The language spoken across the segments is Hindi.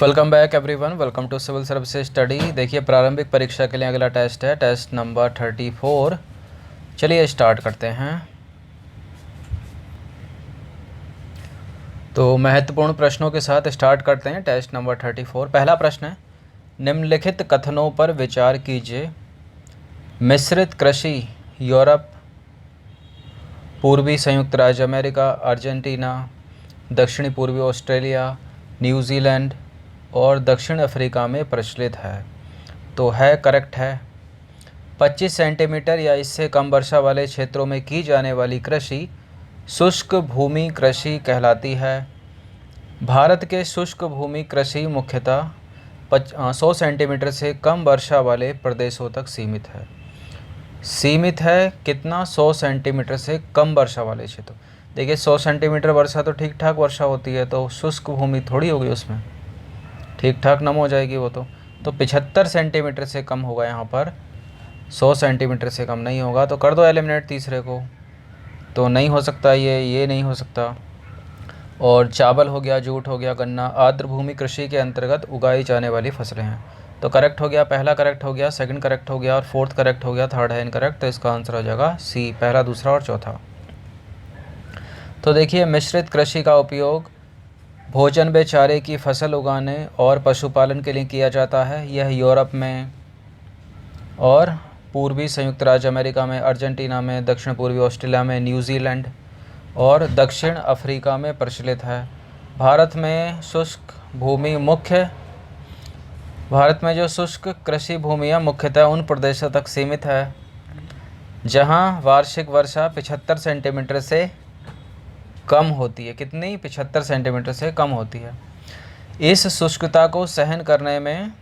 Welcome back everyone, welcome to civil services study. देखिए प्रारंभिक परीक्षा के लिए अगला टेस्ट है, टेस्ट नंबर 34। चलिए स्टार्ट करते हैं। तो महत्वपूर्ण प्रश्नों के साथ स्टार्ट करते हैं। टेस्ट नंबर 34, पहला प्रश्न है, निम्नलिखित कथनों पर विचार कीजिए। मिश्रित कृषि यूरोप, पूर्वी संयुक्त राज्य अमेरिका, अर्जेंटीना, दक्षिणी पूर्वी ऑस्ट्रेलिया, न्यूजीलैंड और दक्षिण अफ्रीका में प्रचलित है। तो है करेक्ट है। 25 सेंटीमीटर या इससे कम वर्षा वाले क्षेत्रों में की जाने वाली कृषि शुष्क भूमि कृषि कहलाती है। भारत के शुष्क भूमि कृषि मुख्यतः 100 सेंटीमीटर से कम वर्षा वाले प्रदेशों तक सीमित है। सीमित है कितना? 100 सेंटीमीटर से कम वर्षा वाले क्षेत्र। देखिए 100 सेंटीमीटर वर्षा तो ठीक ठाक वर्षा होती है, तो शुष्क भूमि थोड़ी होगी, उसमें ठीक ठाक नम हो जाएगी वो। तो 75 सेंटीमीटर से कम होगा यहाँ पर, 100 सेंटीमीटर से कम नहीं होगा। तो कर दो एलिमिनेट तीसरे को, तो नहीं हो सकता, ये नहीं हो सकता। और चावल हो गया, जूट हो गया, गन्ना आर्द्र भूमि कृषि के अंतर्गत उगाई जाने वाली फसलें हैं। तो करेक्ट हो गया, पहला करेक्ट हो गया, सेकंड करेक्ट हो गया और फोर्थ करेक्ट हो गया, थर्ड है इनकरेक्ट। तो इसका आंसर हो जाएगा सी, पहला, दूसरा और चौथा। तो देखिए मिश्रित कृषि का उपयोग भोजन व चारे की फसल उगाने और पशुपालन के लिए किया जाता है। यह यूरोप में और पूर्वी संयुक्त राज्य अमेरिका में, अर्जेंटीना में, दक्षिण पूर्वी ऑस्ट्रेलिया में, न्यूजीलैंड और दक्षिण अफ्रीका में प्रचलित है। भारत में जो शुष्क कृषि भूमियाँ मुख्यतः उन प्रदेशों तक सीमित है जहाँ वार्षिक वर्षा 75 सेंटीमीटर से कम होती है। कितनी? 75 सेंटीमीटर से कम होती है। इस शुष्कता को सहन करने में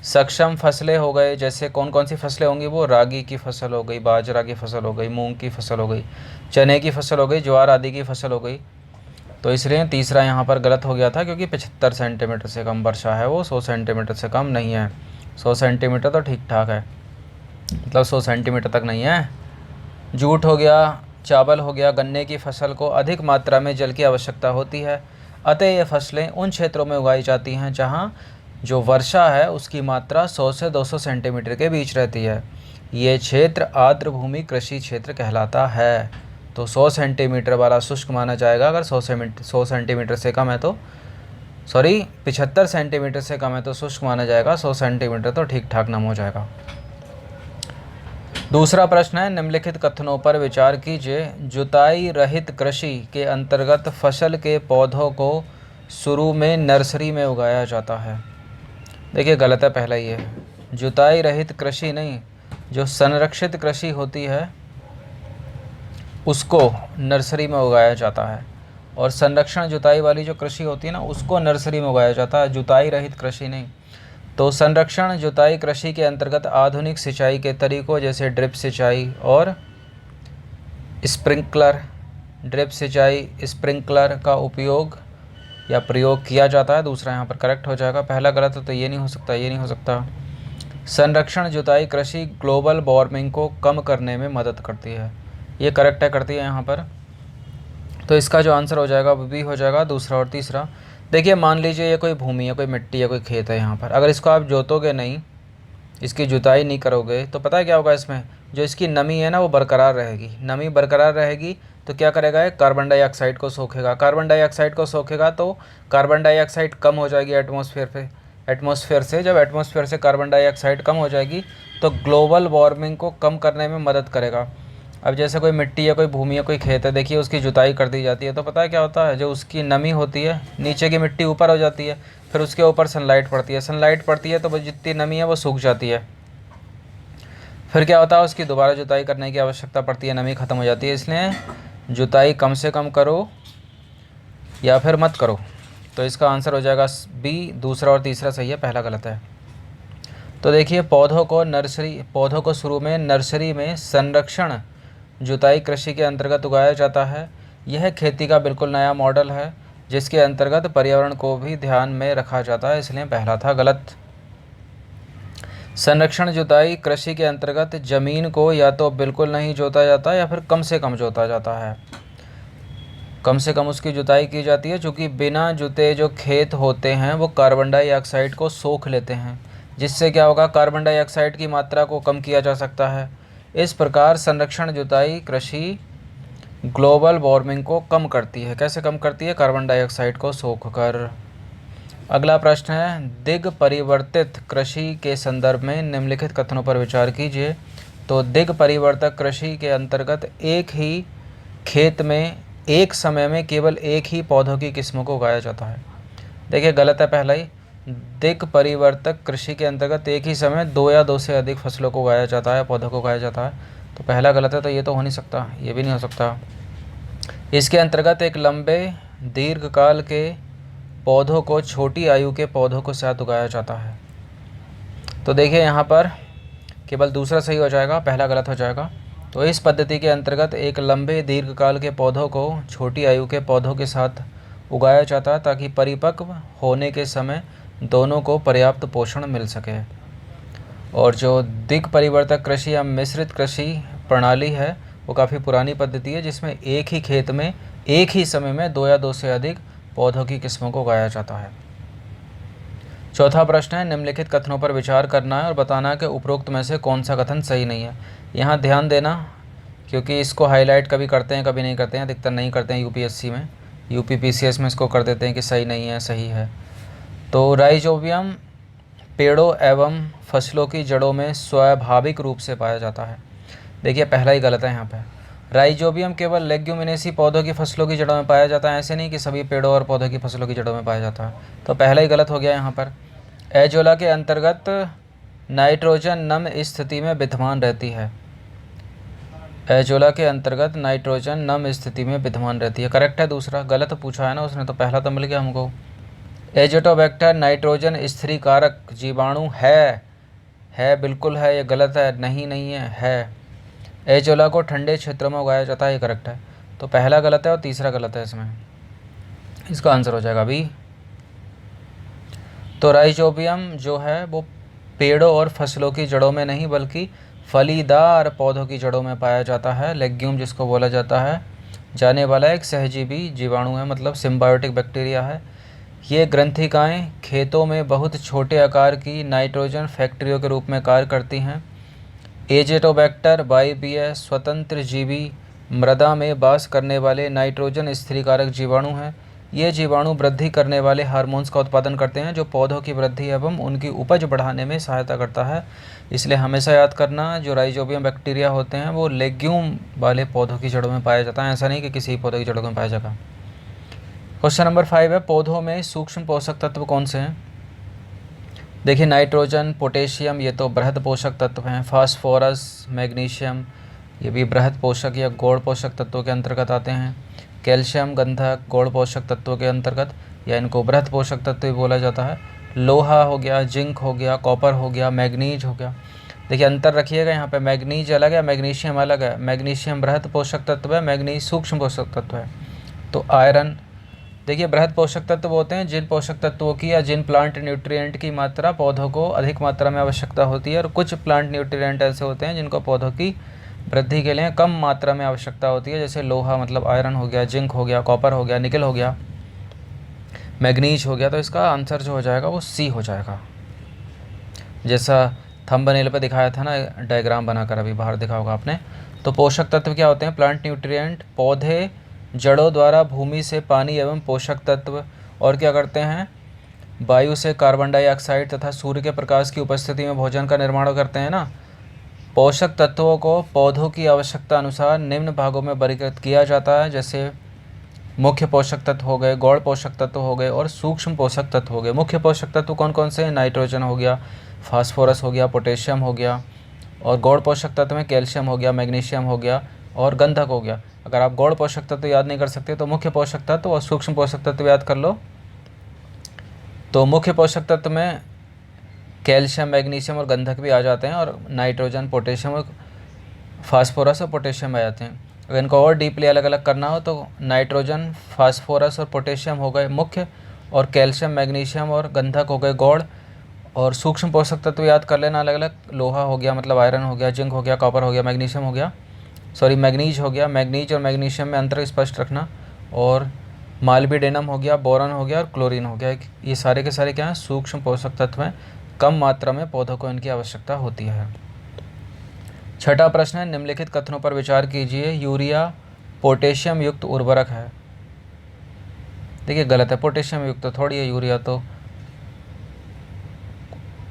सक्षम फसलें हो गए, जैसे कौन कौन सी फसलें होंगी? वो रागी की फसल हो गई, बाजरा की फसल हो गई, मूंग की फसल हो गई, चने की फसल हो गई, ज्वार आदि की फसल हो गई। तो इसलिए तीसरा यहाँ पर गलत हो गया था, क्योंकि 75 सेंटीमीटर से कम वर्षा है, वो 100 सेंटीमीटर से कम नहीं है। 100 सेंटीमीटर तो ठीक ठाक है, मतलब 100 सेंटीमीटर तक नहीं है। जूट हो गया, चावल हो गया, गन्ने की फसल को अधिक मात्रा में जल की आवश्यकता होती है, अतः ये फसलें उन क्षेत्रों में उगाई जाती हैं जहाँ जो वर्षा है उसकी मात्रा 100 से 200 सेंटीमीटर के बीच रहती है। ये क्षेत्र आर्द्र भूमि कृषि क्षेत्र कहलाता है। तो 100 सेंटीमीटर वाला शुष्क माना जाएगा। अगर 100 सेंटीमीटर से कम है तो 75 सेंटीमीटर से कम है तो शुष्क माना जाएगा, 100 सेंटीमीटर तो ठीक ठाक नम हो जाएगा। दूसरा प्रश्न है, निम्नलिखित कथनों पर विचार कीजिए। जुताई रहित कृषि के अंतर्गत फसल के पौधों को शुरू में नर्सरी में उगाया जाता है। देखिए गलत है पहला ही है। जुताई रहित कृषि नहीं, जो संरक्षित कृषि होती है उसको नर्सरी में उगाया जाता है, और संरक्षण जुताई वाली जो कृषि होती है ना, उसको नर्सरी में उगाया जाता है, जुताई रहित कृषि नहीं। तो संरक्षण जुताई कृषि के अंतर्गत आधुनिक सिंचाई के तरीकों जैसे ड्रिप सिंचाई और स्प्रिंकलर, ड्रिप सिंचाई, स्प्रिंकलर का उपयोग या प्रयोग किया जाता है। दूसरा यहाँ पर करेक्ट हो जाएगा, पहला गलत है तो ये नहीं हो सकता, ये नहीं हो सकता। संरक्षण जुताई कृषि ग्लोबल वार्मिंग को कम करने में मदद करती है, ये करेक्ट है, करती है यहाँ पर। तो इसका जो आंसर हो जाएगा वो भी हो जाएगा, दूसरा और तीसरा। देखिए मान लीजिए ये कोई भूमि है, कोई मिट्टी है, कोई खेत है यहाँ पर, अगर इसको आप जोतोगे नहीं, इसकी जुताई नहीं करोगे, तो पता है क्या होगा? इसमें जो इसकी नमी है ना वो बरकरार रहेगी। नमी बरकरार रहेगी तो क्या करेगा? ये कार्बन डाइऑक्साइड को सोखेगा। कार्बन डाइऑक्साइड को सोखेगा तो कार्बन डाइऑक्साइड कम हो जाएगी एटमॉस्फेयर से। जब एटमॉस्फेयर से कार्बन डाइऑक्साइड कम हो जाएगी तो ग्लोबल वार्मिंग को कम करने में मदद करेगा। अब जैसे कोई मिट्टी है, कोई भूमि है, कोई खेत है, देखिए उसकी जुताई कर दी जाती है तो पता है क्या होता है? जो उसकी नमी होती है, नीचे की मिट्टी ऊपर हो जाती है, फिर उसके ऊपर सनलाइट पड़ती है तो वो जितनी नमी है वो सूख जाती है। फिर क्या होता है? उसकी दोबारा जुताई करने की आवश्यकता पड़ती है, नमी ख़त्म हो जाती है। इसलिए जुताई कम से कम करो या फिर मत करो। तो इसका आंसर हो जाएगा बी, दूसरा और तीसरा सही है, पहला गलत है। तो देखिए पौधों को शुरू में नर्सरी में संरक्षण जुताई कृषि के अंतर्गत उगाया जाता है। यह खेती का बिल्कुल नया मॉडल है जिसके अंतर्गत पर्यावरण को भी ध्यान में रखा जाता है, इसलिए पहला था गलत। संरक्षण जुताई कृषि के अंतर्गत जमीन को या तो बिल्कुल नहीं जोता जाता या फिर कम से कम जोता जाता है। कम से कम उसकी जुताई की जाती है, क्योंकि बिना जुते जो खेत होते हैं वो कार्बन डाइऑक्साइड को सोख लेते हैं, जिससे क्या होगा, कार्बन डाइऑक्साइड की मात्रा को कम किया जा सकता है। इस प्रकार संरक्षण जुताई कृषि ग्लोबल वार्मिंग को कम करती है। कैसे कम करती है? कार्बन डाइऑक्साइड को सोख कर। अगला प्रश्न है, दिग परिवर्तित कृषि के संदर्भ में निम्नलिखित कथनों पर विचार कीजिए। तो दिग परिवर्तक कृषि के अंतर्गत एक ही खेत में एक समय में केवल एक ही पौधों की किस्मों को उगाया जाता है। देखिए गलत है पहला ही। दिग परिवर्तक कृषि के अंतर्गत एक ही समय दो या दो से अधिक फसलों को उगाया जाता है, पौधों को उगाया जाता है, तो पहला गलत है, तो ये तो हो नहीं सकता, ये भी नहीं हो सकता। इसके अंतर्गत एक लंबे दीर्घकाल के पौधों को छोटी आयु के पौधों के साथ उगाया जाता है। तो देखिए यहाँ पर केवल दूसरा सही हो जाएगा, पहला गलत हो जाएगा। तो इस पद्धति के अंतर्गत एक लंबे दीर्घकाल के पौधों को छोटी आयु के पौधों के साथ उगाया जाता है, ताकि परिपक्व होने के समय दोनों को पर्याप्त पोषण मिल सके। और जो दिग परिवर्तक कृषि या मिश्रित कृषि प्रणाली है वो काफ़ी पुरानी पद्धति है, जिसमें एक ही खेत में एक ही समय में दो या दो से अधिक पौधों की किस्मों को उगाया जाता है। चौथा प्रश्न है, निम्नलिखित कथनों पर विचार करना है और बताना है कि उपरोक्त में से कौन सा कथन सही नहीं है। यहाँ ध्यान देना, क्योंकि इसको हाईलाइट कभी करते हैं कभी नहीं करते हैं, अधिकतर नहीं करते हैं यूपीएससी में, यूपी पीसीएस में इसको कर देते हैं कि सही नहीं है, सही है। तो राइजोबियम पेड़ों एवं फसलों की जड़ों में स्वाभाविक रूप से पाया जाता है। देखिए पहला ही गलत है यहाँ पे। राइजोबियम केवल लेग्यूमिनेसी पौधों की फसलों की जड़ों में पाया जाता है, ऐसे नहीं कि सभी पेड़ों और पौधों की फसलों की जड़ों में पाया जाता है, तो पहला ही गलत हो गया यहाँ पर। एजोला के अंतर्गत नाइट्रोजन नम स्थिति में विद्यमान रहती है। एजोला के अंतर्गत नाइट्रोजन नम स्थिति में विद्यमान रहती है, करेक्ट है। दूसरा गलत पूछा है ना उसने, तो पहला तो मिल गया हमको। एजोटोबैक्टर नाइट्रोजन स्थिरीकारक जीवाणु है बिल्कुल है, ये गलत है, नहीं है। एजोला को ठंडे क्षेत्रों में उगाया जाता है, ये करेक्ट है। तो पहला गलत है और तीसरा गलत है इसमें, इसका आंसर हो जाएगा बी। तो राइजोबियम जो है वो पेड़ों और फसलों की जड़ों में नहीं बल्कि फलीदार पौधों की जड़ों में पाया जाता है। लेग्यूम जिसको बोला जाता है जाने वाला एक सहजीवी जीवाणु है, मतलब सिम्बायोटिक बैक्टीरिया है। ये ग्रंथिकाएँ खेतों में बहुत छोटे आकार की नाइट्रोजन फैक्ट्रियों के रूप में कार्य करती हैं। एजेटोबैक्टर वायवीय स्वतंत्र जीवी मृदा में वास करने वाले नाइट्रोजन स्थिरीकारक जीवाणु हैं। ये जीवाणु वृद्धि करने वाले हार्मोन्स का उत्पादन करते हैं, जो पौधों की वृद्धि एवं उनकी उपज बढ़ाने में सहायता करता है। इसलिए हमेशा याद करना, जो राइजोबियम बैक्टीरिया होते हैं वो लेग्यूम वाले पौधों की जड़ों में पाया जाता है, ऐसा नहीं कि किसी पौधे की जड़ों में पाया जाएगा। क्वेश्चन नंबर 5 है, पौधों में सूक्ष्म पोषक तत्व कौन से हैं? देखिए नाइट्रोजन, पोटेशियम ये तो बृहद पोषक तत्व हैं। फास्फोरस, मैग्नीशियम ये भी बृहद पोषक या गौण पोषक तत्वों के अंतर्गत आते हैं। कैल्शियम, गंधक गौण पोषक तत्वों के अंतर्गत या इनको बृहद पोषक तत्व भी बोला जाता है। लोहा हो गया, जिंक हो गया, कॉपर हो गया, मैग्नीज हो गया। देखिए अंतर रखिएगा, यहाँ पे मैग्नीज अलग है, मैग्नीशियम अलग है। मैग्नीशियम बृहद पोषक तत्व है, मैग्नीज सूक्ष्म पोषक तत्व है। तो आयरन, देखिए बृहद पोषक तत्व होते हैं जिन पोषक तत्वों की या जिन प्लांट न्यूट्रिएंट की मात्रा पौधों को अधिक मात्रा में आवश्यकता होती है, और कुछ प्लांट न्यूट्रिएंट ऐसे होते हैं जिनको पौधों की वृद्धि के लिए कम मात्रा में आवश्यकता होती है, जैसे लोहा मतलब आयरन हो गया, जिंक हो गया, कॉपर हो गया, निकल हो गया, मैग्नीज हो गया। तो इसका आंसर जो हो जाएगा वो सी हो जाएगा, जैसा थंबनेल पे दिखाया था ना डायग्राम बनाकर, अभी बाहर दिखा होगा आपने। तो पोषक तत्व क्या होते हैं? प्लांट न्यूट्रिएंट, पौधे जड़ों द्वारा भूमि से पानी एवं पोषक तत्व और क्या करते हैं, वायु से कार्बन डाइऑक्साइड तथा सूर्य के प्रकाश की उपस्थिति में भोजन का निर्माण करते हैं ना। पोषक तत्वों को पौधों की आवश्यकता अनुसार निम्न भागों में वर्गीकृत किया जाता है, जैसे मुख्य पोषक तत्व हो गए, गौण पोषक तत्व हो गए और सूक्ष्म पोषक तत्व हो गए। मुख्य पोषक तत्व कौन कौन से हैं? नाइट्रोजन हो गया, फास्फोरस हो गया, पोटेशियम हो गया, और गौण पोषक तत्व में कैल्शियम हो गया, मैग्नीशियम हो गया और गंधक हो गया। अगर आप गौण पोषक तत्व याद नहीं कर सकते तो मुख्य पोषक तत्व और सूक्ष्म पोषक तत्व याद कर लो। तो मुख्य पोषक तत्व में कैल्शियम, मैग्नीशियम और गंधक भी आ जाते हैं, और नाइट्रोजन, पोटेशियम और फास्फोरस और पोटेशियम आ जाते हैं। अगर इनको और डीपली अलग अलग करना हो तो नाइट्रोजन, फास्फोरस और पोटेशियम हो गए मुख्य, और कैल्शियम, मैग्नीशियम और गंधक हो गए गौण। और सूक्ष्म पोषक तत्व याद कर लेना अलग अलग, लोहा हो गया मतलब आयरन हो गया, जिंक हो गया, कॉपर हो गया, मैग्नीशियम हो गया, सॉरी मैग्नीज हो गया। मैग्नीज और मैग्नीशियम में अंतर स्पष्ट रखना। और माल्बिडेनम हो गया, बोरॉन हो गया और क्लोरीन हो गया। ये सारे के सारे क्या हैं, सूक्ष्म पोषक तत्व हैं। कम मात्रा में पौधों को इनकी आवश्यकता होती है। छठा प्रश्न है, निम्नलिखित कथनों पर विचार कीजिए। यूरिया पोटेशियम युक्त उर्वरक है। देखिए गलत है, पोटेशियम युक्त तो थोड़ी है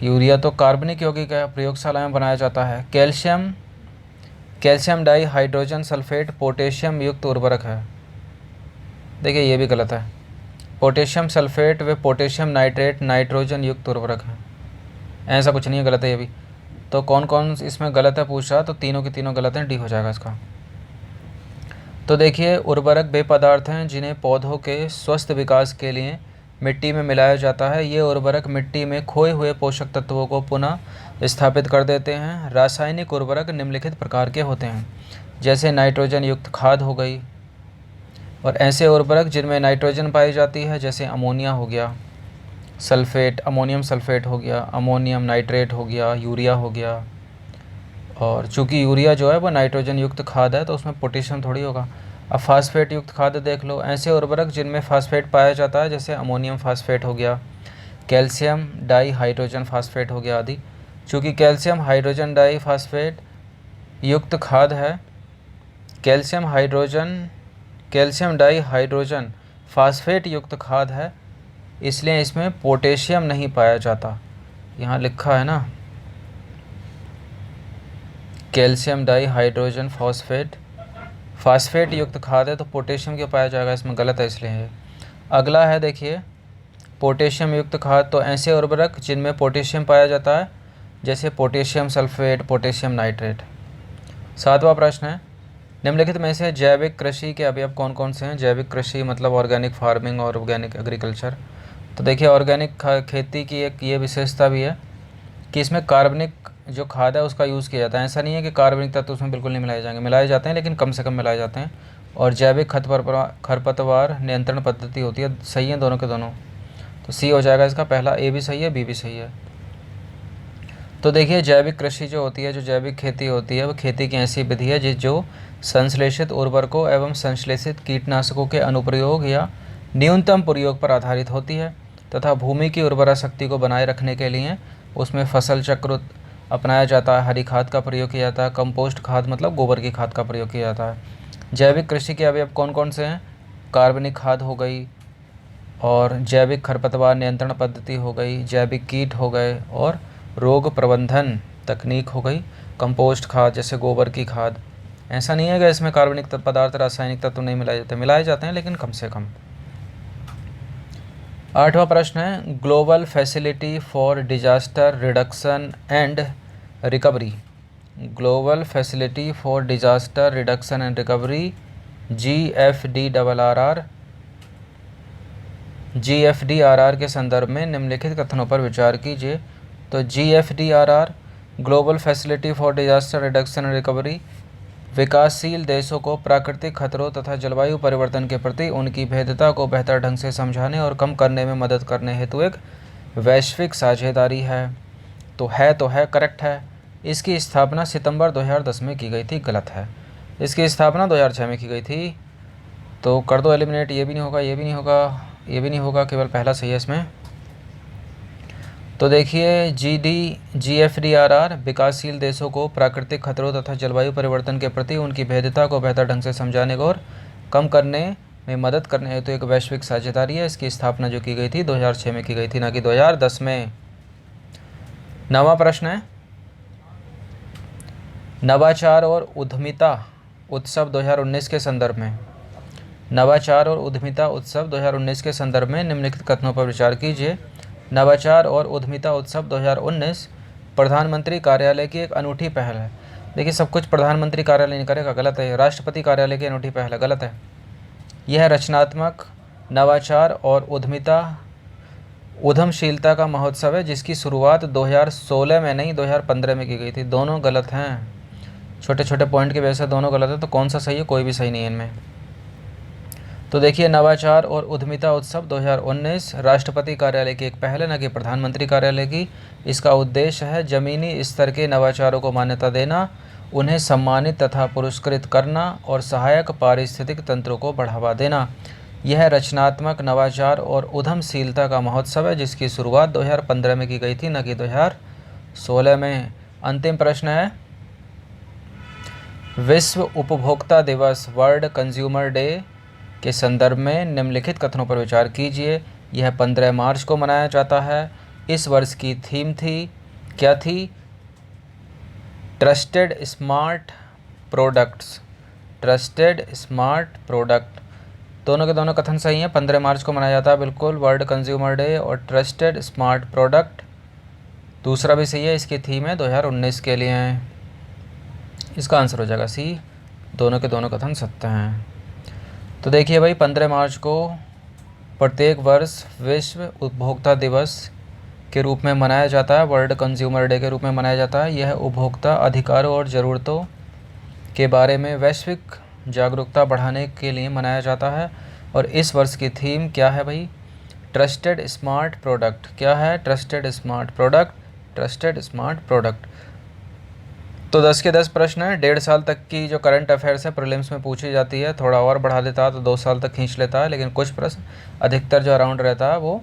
यूरिया तो कार्बनिक यौगिक है, प्रयोगशाला में बनाया जाता है। Calcium di hydrogen sulphate potassium युक्त उर्वरक है। देखिए ये भी गलत है। पोटेशियम सल्फेट व पोटेशियम नाइट्रेट नाइट्रोजन युक्त उर्वरक है। ऐसा कुछ नहीं है, गलत है ये भी। तो कौन कौन इसमें गलत है पूछ रहा, तो तीनों के तीनों गलत हैं, डी हो जाएगा इसका। तो देखिए उर्वरक वे पदार्थ हैं जिन्हें पौधों के स्वस्थ विकास के लिए मिट्टी में मिलाया जाता है। ये उर्वरक मिट्टी में खोए हुए पोषक तत्वों को पुनः स्थापित कर देते हैं। रासायनिक उर्वरक निम्नलिखित प्रकार के होते हैं, जैसे नाइट्रोजन युक्त खाद हो गई, और ऐसे उर्वरक जिनमें नाइट्रोजन पाई जाती है, जैसे अमोनिया हो गया, सल्फेट अमोनियम सल्फेट हो गया, अमोनियम नाइट्रेट हो गया, यूरिया हो गया। और चूँकि यूरिया जो है वो नाइट्रोजन युक्त खाद है तो उसमें पोटेशियम थोड़ी होगा। अब फास्फेट युक्त खाद देख लो, ऐसे उर्वरक जिनमें फास्फेट पाया जाता है, जैसे अमोनियम फास्फेट हो गया, कैल्शियम डाई हाइड्रोजन फास्फेट हो गया आदि। चूँकि कैल्शियम हाइड्रोजन डाई फास्फेट युक्त खाद है, कैल्शियम डाई हाइड्रोजन फास्फेट युक्त खाद है, इसलिए इसमें पोटेशियम नहीं पाया जाता। यहाँ लिखा है ना कैल्शियम डाई हाइड्रोजन फास्फेट युक्त खाद है, तो पोटेशियम क्यों पाया जाएगा, इसमें गलत है इसलिए है। अगला है देखिए पोटेशियम युक्त खाद, तो ऐसे उर्वरक जिनमें पोटेशियम पाया जाता है, जैसे पोटेशियम सल्फेट, पोटेशियम नाइट्रेट। सातवां प्रश्न है, निम्नलिखित में से जैविक कृषि के अवयव कौन कौन से हैं। जैविक कृषि मतलब ऑर्गेनिक फार्मिंग और ऑर्गेनिक एग्रीकल्चर। तो देखिए ऑर्गेनिक खेती की एक ये विशेषता भी है कि इसमें कार्बनिक जो खाद है उसका यूज़ किया जाता है। ऐसा नहीं है कि कार्बनिक तत्व उसमें बिल्कुल नहीं मिलाए जाएंगे, मिलाए जाते हैं लेकिन कम से कम मिलाए जाते हैं। और जैविक खरपतवार नियंत्रण पद्धति होती है। सही है दोनों के दोनों, तो सी हो जाएगा इसका पहला, ए भी सही है बी भी सही है। तो देखिए जैविक कृषि जो होती है, जो जैविक खेती होती है, वो खेती की ऐसी विधि है जो संश्लेषित उर्वरकों एवं संश्लेषित कीटनाशकों के अनुप्रयोग या न्यूनतम प्रयोग पर आधारित होती है तथा भूमि की उर्वरा शक्ति को बनाए रखने के लिए उसमें फसल चक्र अपनाया जाता है। हरी खाद का प्रयोग किया जाता है, कंपोस्ट खाद मतलब गोबर की खाद का प्रयोग किया जाता है। जैविक कृषि के अवयव कौन कौन से हैं, कार्बनिक खाद हो गई, और जैविक खरपतवार नियंत्रण पद्धति हो गई, जैविक कीट हो गए, और रोग प्रबंधन तकनीक हो गई, कंपोस्ट खाद जैसे गोबर की खाद। ऐसा नहीं है कि इसमें कार्बनिक पदार्थ रासायनिक तत्व नहीं मिलाए जाते हैं लेकिन कम से कम। आठवां प्रश्न है, global facility for disaster reduction and recovery. Global facility for disaster reduction and recovery GFDRR के संदर्भ में निम्नलिखित कथनों पर विचार कीजिए। तो GFDRR global facility for disaster reduction and recovery विकासशील देशों को प्राकृतिक खतरों तथा जलवायु परिवर्तन के प्रति उनकी भेद्यता को बेहतर ढंग से समझाने और कम करने में मदद करने हेतु एक वैश्विक साझेदारी है। तो है करेक्ट है। इसकी स्थापना सितंबर 2010 में की गई थी, गलत है। इसकी स्थापना 2006 में की गई थी। तो कर दो एलिमिनेट, ये भी नहीं होगा, ये भी नहीं होगा, ये भी नहीं होगा, केवल पहला सही है इसमें। तो देखिए GFDRR विकासशील देशों को प्राकृतिक खतरों तथा जलवायु परिवर्तन के प्रति उनकी भेद्यता को बेहतर ढंग से समझाने को और कम करने में मदद करने हेतु एक वैश्विक साझेदारी है। इसकी स्थापना जो की गई थी 2006 में की गई थी, ना कि 2010 में। नवा प्रश्न है, नवाचार और उद्यमिता उत्सव 2019 के संदर्भ में। नवाचार और उद्यमिता उत्सव 2019 के संदर्भ में निम्नलिखित कथनों पर विचार कीजिए। नवाचार और उद्यमिता उत्सव 2019 प्रधानमंत्री कार्यालय की एक अनूठी पहल है। देखिए सब कुछ प्रधानमंत्री कार्यालय नहीं करेगा, गलत है। राष्ट्रपति कार्यालय की अनूठी पहल है, गलत है। यह रचनात्मक नवाचार और उद्यमशीलता का महोत्सव है जिसकी शुरुआत 2016 में नहीं 2015 में की गई थी। दोनों गलत हैं, छोटे छोटे पॉइंट की वजह से दोनों गलत है। तो कौन सा सही है, कोई भी सही नहीं है इनमें। तो देखिए नवाचार और उद्यमिता उत्सव 2019 राष्ट्रपति कार्यालय की एक पहल है, न कि प्रधानमंत्री कार्यालय की। इसका उद्देश्य है ज़मीनी स्तर के नवाचारों को मान्यता देना उन्हें सम्मानित तथा पुरस्कृत करना और सहायक पारिस्थितिक तंत्रों को बढ़ावा देना। यह रचनात्मक नवाचार और उद्यमशीलता का महोत्सव है जिसकी शुरुआत 2015 में की गई थी, न कि 2016 में। अंतिम प्रश्न है, विश्व उपभोक्ता दिवस वर्ल्ड कंज्यूमर डे के संदर्भ में निम्नलिखित कथनों पर विचार कीजिए। यह 15 मार्च को मनाया जाता है। इस वर्ष की थीम क्या थी? Trusted smart products. Trusted smart product, दोनों के दोनों कथन सही हैं। 15 मार्च को मनाया जाता है बिल्कुल वर्ल्ड कंज्यूमर डे, और ट्रस्टेड स्मार्ट प्रोडक्ट दूसरा भी सही है। इसकी थीम है 2019 के लिए है। इसका आंसर हो जाएगा सी, दोनों के दोनों कथन सत्य हैं। तो देखिए भाई, 15 मार्च को प्रत्येक वर्ष विश्व उपभोक्ता दिवस के रूप में मनाया जाता है, वर्ल्ड कंज्यूमर डे के रूप में मनाया जाता है। यह उपभोक्ता अधिकारों और ज़रूरतों के बारे में वैश्विक जागरूकता बढ़ाने के लिए मनाया जाता है। और इस वर्ष की थीम क्या है भाई? Trusted smart product. क्या है? Trusted smart product. Trusted smart product. तो 10 के 10 प्रश्न है। 1.5 साल तक की जो करंट अफेयर्स है प्रीलिम्स में पूछी जाती है। थोड़ा और बढ़ा देता है तो 2 साल तक खींच लेता है, लेकिन कुछ प्रश्न अधिकतर जो अराउंड रहता है वो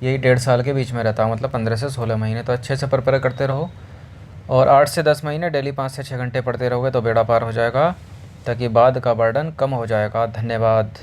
यही 1.5 साल के बीच में रहता है, मतलब 15 से 16 महीने। तो अच्छे से प्रिपेयर करते रहो, और 8 से 10 महीने डेली 5 से 6 घंटे पढ़ते रहोगे तो बेड़ा पार हो जाएगा, ताकि बाद का बर्डन कम हो जाएगा। धन्यवाद।